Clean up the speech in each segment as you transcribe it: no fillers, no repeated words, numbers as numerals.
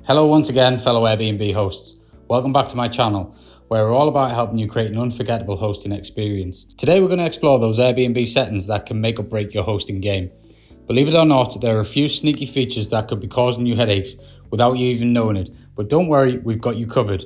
Hello once again, fellow Airbnb hosts. Welcome back to my channel, where we're all about helping you create an unforgettable hosting experience. Today we're going to explore those Airbnb settings that can make or break your hosting game. Believe it or not, there are a few sneaky features that could be causing you headaches without you even knowing it, but don't worry, we've got you covered.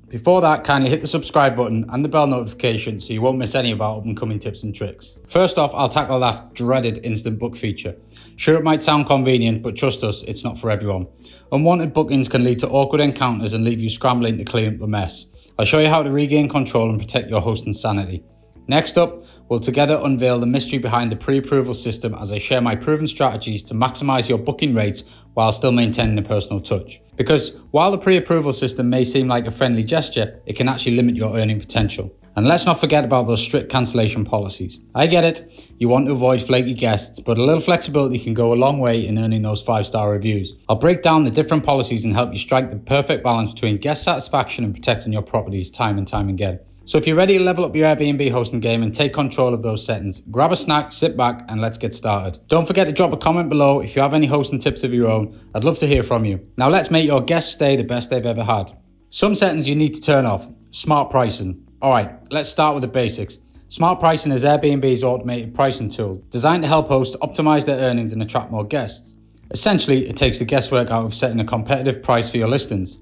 Before that, kindly hit the subscribe button and the bell notification so you won't miss any of our up-and-coming tips and tricks. First off, I'll tackle that dreaded instant book feature. Sure, it might sound convenient, but trust us, it's not for everyone. Unwanted bookings can lead to awkward encounters and leave you scrambling to clean up the mess. I'll show you how to regain control and protect your hosting sanity. Next up, we'll together unveil the mystery behind the pre-approval system as I share my proven strategies to maximize your booking rates while still maintaining a personal touch. Because while the pre-approval system may seem like a friendly gesture, it can actually limit your earning potential. And let's not forget about those strict cancellation policies. I get it, you want to avoid flaky guests, but a little flexibility can go a long way in earning those 5-star reviews. I'll break down the different policies and help you strike the perfect balance between guest satisfaction and protecting your properties time and time again. So if you're ready to level up your Airbnb hosting game and take control of those settings, grab a snack, sit back, and let's get started. Don't forget to drop a comment below if you have any hosting tips of your own. I'd love to hear from you. Now let's make your guest stay the best they've ever had. Some settings you need to turn off. Smart pricing. Alright, let's start with the basics. Smart pricing is Airbnb's automated pricing tool, designed to help hosts optimize their earnings and attract more guests. Essentially, it takes the guesswork out of setting a competitive price for your listings.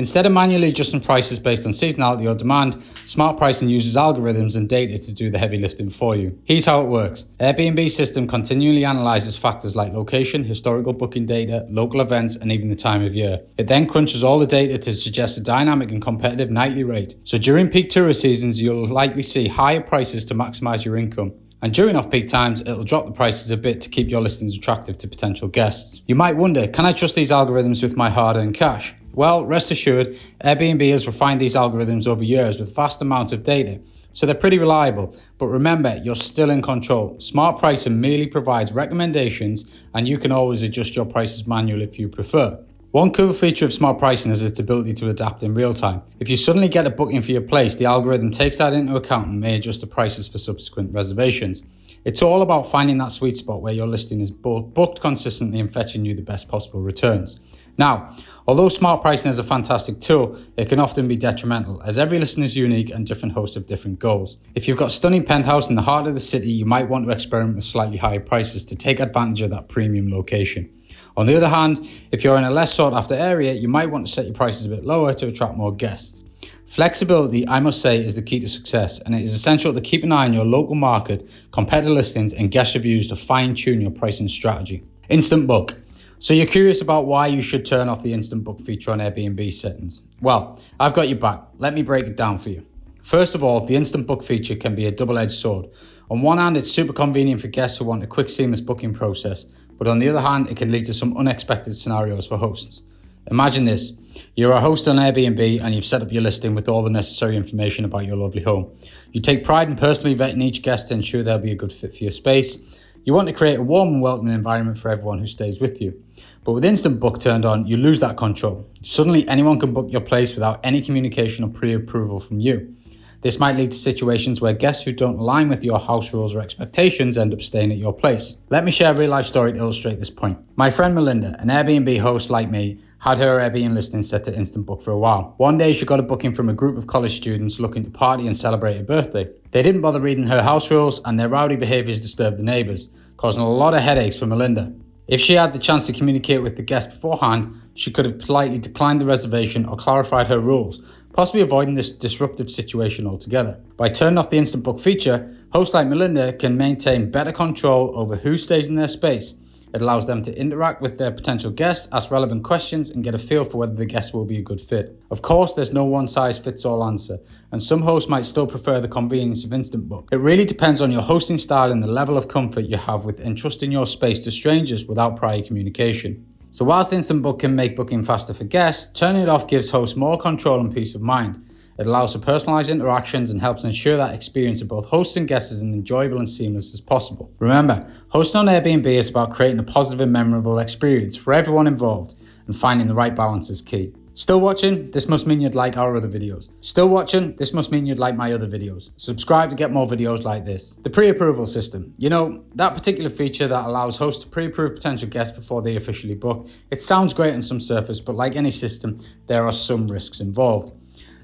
Instead of manually adjusting prices based on seasonality or demand, smart pricing uses algorithms and data to do the heavy lifting for you. Here's how it works. Airbnb's system continually analyzes factors like location, historical booking data, local events, and even the time of year. It then crunches all the data to suggest a dynamic and competitive nightly rate. So during peak tourist seasons, you'll likely see higher prices to maximize your income. And during off-peak times, it'll drop the prices a bit to keep your listings attractive to potential guests. You might wonder, can I trust these algorithms with my hard-earned cash? Well, rest assured, Airbnb has refined these algorithms over years with vast amounts of data, so they're pretty reliable. But remember, you're still in control. Smart pricing merely provides recommendations, and you can always adjust your prices manually if you prefer. One cool feature of smart pricing is its ability to adapt in real time. If you suddenly get a booking for your place, the algorithm takes that into account and may adjust the prices for subsequent reservations. It's all about finding that sweet spot where your listing is both booked consistently and fetching you the best possible returns. Now, although smart pricing is a fantastic tool, it can often be detrimental, as every listing is unique and different hosts have different goals. If you've got a stunning penthouse in the heart of the city, you might want to experiment with slightly higher prices to take advantage of that premium location. On the other hand, if you're in a less sought after area, you might want to set your prices a bit lower to attract more guests. Flexibility, I must say, is the key to success, and it is essential to keep an eye on your local market, competitor listings, and guest reviews to fine-tune your pricing strategy. Instant book. So you're curious about why you should turn off the instant book feature on Airbnb settings? Well, I've got your back. Let me break it down for you. First of all, the instant book feature can be a double-edged sword. On one hand, it's super convenient for guests who want a quick, seamless booking process, but on the other hand, it can lead to some unexpected scenarios for hosts. Imagine this. You're a host on Airbnb and you've set up your listing with all the necessary information about your lovely home. You take pride in personally vetting each guest to ensure they'll be a good fit for your space. You want to create a warm and welcoming environment for everyone who stays with you. But with Instant Book turned on, you lose that control. Suddenly, anyone can book your place without any communication or pre-approval from you. This might lead to situations where guests who don't align with your house rules or expectations end up staying at your place. Let me share a real-life story to illustrate this point. My friend Melinda, an Airbnb host like me, had her Airbnb listing set to Instant Book for a while. One day she got a booking from a group of college students looking to party and celebrate her birthday. They didn't bother reading her house rules and their rowdy behaviours disturbed the neighbours, causing a lot of headaches for Melinda. If she had the chance to communicate with the guest beforehand, she could have politely declined the reservation or clarified her rules, possibly avoiding this disruptive situation altogether. By turning off the Instant Book feature, hosts like Melinda can maintain better control over who stays in their space. It allows them to interact with their potential guests, ask relevant questions, and get a feel for whether the guest will be a good fit. Of course, there's no one-size-fits-all answer, and some hosts might still prefer the convenience of Instant Book. It really depends on your hosting style and the level of comfort you have with entrusting your space to strangers without prior communication. So whilst Instant Book can make booking faster for guests, turning it off gives hosts more control and peace of mind. It allows for personalized interactions and helps ensure that experience of both hosts and guests is as enjoyable and seamless as possible. Remember, hosting on Airbnb is about creating a positive and memorable experience for everyone involved, and finding the right balance is key. Still watching? This must mean you'd like our other videos. Still watching? This must mean you'd like my other videos. Subscribe to get more videos like this. The pre-approval system. You know, that particular feature that allows hosts to pre-approve potential guests before they officially book. It sounds great on some surface, but like any system, there are some risks involved.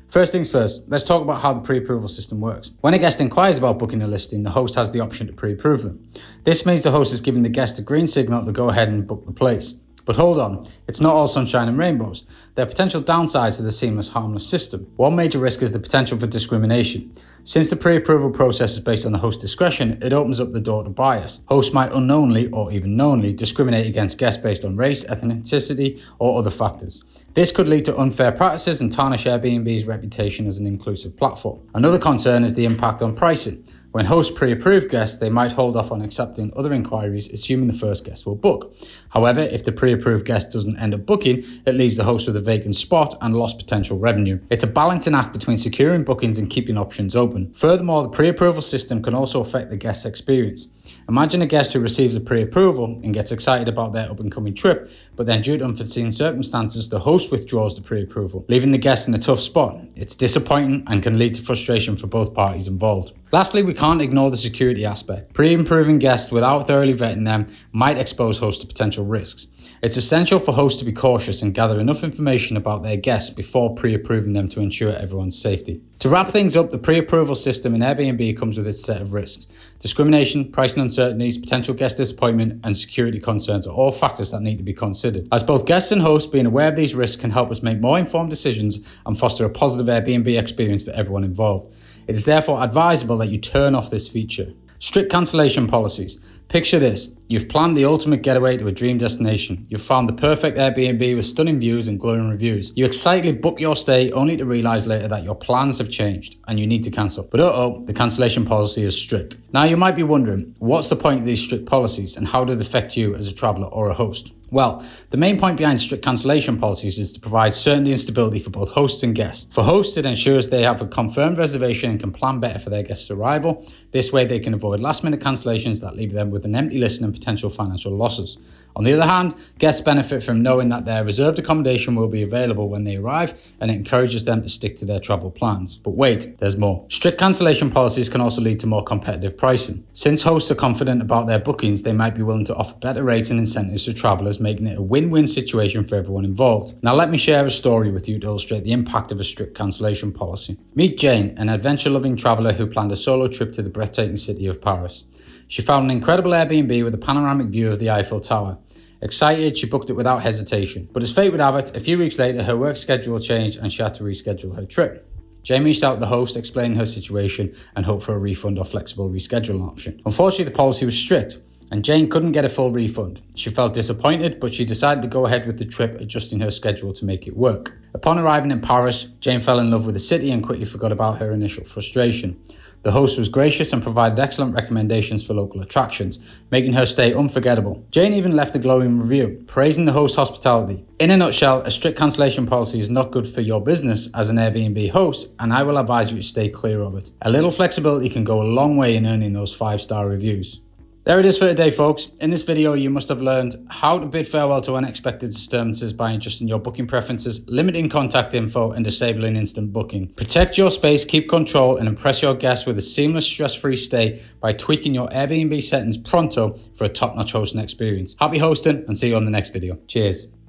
First things first, let's talk about how the pre-approval system works. When a guest inquires about booking a listing, the host has the option to pre-approve them. This means the host is giving the guest a green signal to go ahead and book the place. But hold on, it's not all sunshine and rainbows. There are potential downsides to the seamless, harmless system. One major risk is the potential for discrimination. Since the pre-approval process is based on the host's discretion, it opens up the door to bias. Hosts might unknowingly or even knowingly discriminate against guests based on race, ethnicity, or other factors. This could lead to unfair practices and tarnish Airbnb's reputation as an inclusive platform. Another concern is the impact on pricing. When hosts pre-approve guests, they might hold off on accepting other inquiries, assuming the first guest will book. However, if the pre-approved guest doesn't end up booking, it leaves the host with a vacant spot and lost potential revenue. It's a balancing act between securing bookings and keeping options open. Furthermore, the pre-approval system can also affect the guest's experience. Imagine a guest who receives a pre-approval and gets excited about their up-and-coming trip, but then due to unforeseen circumstances, the host withdraws the pre-approval, leaving the guest in a tough spot. It's disappointing and can lead to frustration for both parties involved. Lastly, we can't ignore the security aspect. Pre-approving guests without thoroughly vetting them might expose hosts to potential risks. It's essential for hosts to be cautious and gather enough information about their guests before pre-approving them to ensure everyone's safety. To wrap things up, the pre-approval system in Airbnb comes with its set of risks. Discrimination, pricing uncertainties, potential guest disappointment, and security concerns are all factors that need to be considered. As both guests and hosts, being aware of these risks can help us make more informed decisions and foster a positive Airbnb experience for everyone involved. It is therefore advisable that you turn off this feature. Strict cancellation policies. Picture this. You've planned the ultimate getaway to a dream destination. You've found the perfect Airbnb with stunning views and glowing reviews. You excitedly book your stay only to realize later that your plans have changed and you need to cancel. But the cancellation policy is strict. Now you might be wondering, what's the point of these strict policies and how do they affect you as a traveler or a host? Well, the main point behind strict cancellation policies is to provide certainty and stability for both hosts and guests. For hosts, it ensures they have a confirmed reservation and can plan better for their guests' arrival. This way they can avoid last-minute cancellations that leave them with an empty listing and potential financial losses. On the other hand, guests benefit from knowing that their reserved accommodation will be available when they arrive, and it encourages them to stick to their travel plans. But wait, there's more. Strict cancellation policies can also lead to more competitive pricing. Since hosts are confident about their bookings, they might be willing to offer better rates and incentives to travelers, making it a win-win situation for everyone involved. Now let me share a story with you to illustrate the impact of a strict cancellation policy. Meet Jane, an adventure-loving traveler who planned a solo trip to the breathtaking city of Paris. She found an incredible Airbnb with a panoramic view of the Eiffel Tower. Excited, she booked it without hesitation. But as fate would have it, a few weeks later, her work schedule changed and she had to reschedule her trip. Jane reached out to the host, explaining her situation and hoped for a refund or flexible rescheduling option. Unfortunately, the policy was strict, and Jane couldn't get a full refund. She felt disappointed, but she decided to go ahead with the trip, adjusting her schedule to make it work. Upon arriving in Paris, Jane fell in love with the city and quickly forgot about her initial frustration. The host was gracious and provided excellent recommendations for local attractions, making her stay unforgettable. Jane even left a glowing review, praising the host's hospitality. In a nutshell, a strict cancellation policy is not good for your business as an Airbnb host, and I will advise you to stay clear of it. A little flexibility can go a long way in earning those 5-star reviews. There it is for today, folks. In this video, you must have learned how to bid farewell to unexpected disturbances by adjusting your booking preferences, limiting contact info, and disabling instant booking. Protect your space, keep control, and impress your guests with a seamless, stress-free stay by tweaking your Airbnb settings pronto for a top-notch hosting experience. Happy hosting, and see you on the next video. Cheers.